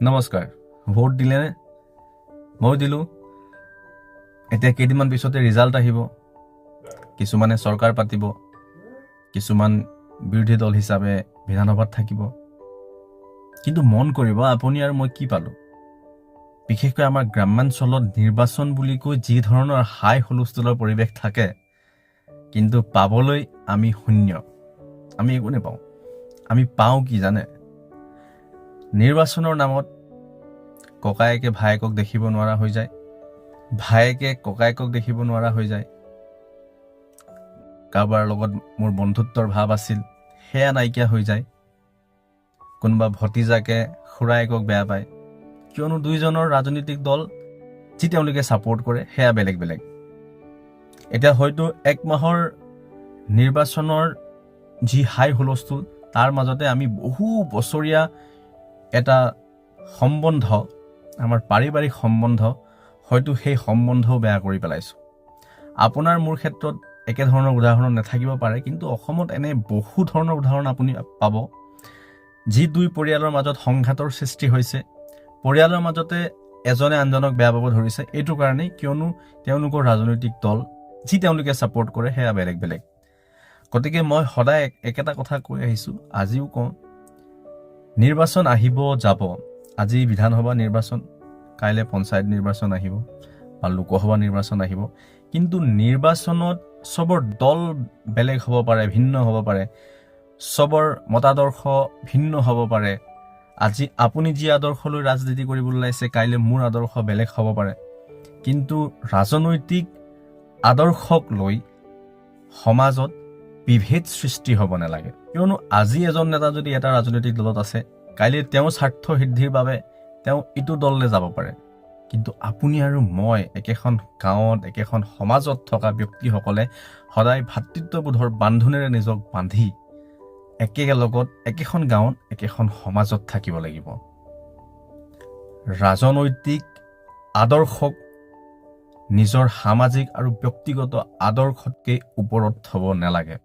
নমস্কাৰ। ভোট দিলেনে? মই দিলোঁ। এতিয়া কেইদিনমান পিছতে ৰিজাল্ট আহিব। কিছুমানে চৰকাৰ পাতিব, কিছুমান বিৰোধী দল হিচাপে বিধানসভাত থাকিব। কিন্তু মন কৰিব, আপুনি আৰু মই কি পালোঁ? বিশেষকৈ আমাৰ গ্ৰামাঞ্চলত নিৰ্বাচন বুলি কৈ যি ধৰণৰ হাই হুলস্থুলৰ পৰিৱেশ থাকে, কিন্তু পাবলৈ আমি শূন্য। আমি একো নেপাওঁ। আমি পাওঁ কি জানে? নিৰ্বাচনৰ নামত ককায়েকে ভায়েকক দেখিব নোৱাৰা হৈ যায়, ভায়েকে ককায়েকক দেখিব নোৱাৰা হৈ যায়। কাৰোবাৰ লগত মোৰ বন্ধুত্বৰ ভাৱ আছিল, সেয়া নাইকিয়া হৈ যায়। কোনোবা ভতিজাকে খুৰায়েকক বেয়া পায়, কিয়নো দুইজনৰ ৰাজনৈতিক দল যি তেওঁলোকে ছাপোৰ্ট কৰে সেয়া বেলেগ বেলেগ। এতিয়া হয়তো 1 মাহৰ নিৰ্বাচনৰ যি হাই হুলস্থুল, তাৰ মাজতে আমি বহু বছৰীয়া এটা সম্বন্ধ, আমাৰ পাৰিবাৰিক সম্বন্ধ, হয়তো সেই সম্বন্ধও বেয়া কৰি পেলাইছোঁ। আপোনাৰ মোৰ ক্ষেত্ৰত একেধৰণৰ উদাহৰণ নাথাকিব পাৰে, কিন্তু অসমত এনে বহু ধৰণৰ উদাহৰণ আপুনি পাব, যি দুই পৰিয়ালৰ মাজত সংঘাতৰ সৃষ্টি হৈছে। পৰিয়ালৰ মাজতে এজনে আনজনক বেয়া পাব ধৰিছে, এইটো কাৰণেই কিয়নো তেওঁলোকৰ ৰাজনৈতিক দল যি তেওঁলোকে ছাপোৰ্ট কৰে সেয়া বেলেগ বেলেগ। গতিকে মই সদায় একেটা কথা কৈ আহিছোঁ, আজিও কওঁ, নিৰ্বাচন আহিব যাব। আজি বিধানসভা নিৰ্বাচন, কাইলৈ পঞ্চায়ত নিৰ্বাচন আহিব বা লোকসভা নিৰ্বাচন আহিব। কিন্তু নিৰ্বাচনত চবৰ দল বেলেগ হ'ব পাৰে, ভিন্ন হ'ব পাৰে, চবৰ মতাদৰ্শ ভিন্ন হ'ব পাৰে। আজি আপুনি যি আদৰ্শ লৈ ৰাজনীতি কৰিবলৈ ওলাইছে, কাইলৈ মোৰ আদৰ্শ বেলেগ হ'ব পাৰে। কিন্তু ৰাজনৈতিক আদৰ্শক লৈ সমাজত বিভেদ সৃষ্টি হ'ব নালাগে। কিয়নো আজি এজন নেতা যদি এটা ৰাজনৈতিক দলত আছে, কাইলৈ তেওঁৰ স্বাৰ্থ সিদ্ধিৰ বাবে তেওঁ ইটো দললৈ যাব পাৰে। কিন্তু আপুনি আৰু মই একেখন গাঁৱত, একেখন সমাজত থকা ব্যক্তিসকলে সদায় ভাতৃত্ববোধৰ বান্ধোনেৰে নিজক বান্ধি একেলগত একেখন গাঁৱত, একেখন সমাজত থাকিব লাগিব। ৰাজনৈতিক আদৰ্শক নিজৰ সামাজিক আৰু ব্যক্তিগত আদৰ্শতকৈ ওপৰত থ'ব নালাগে।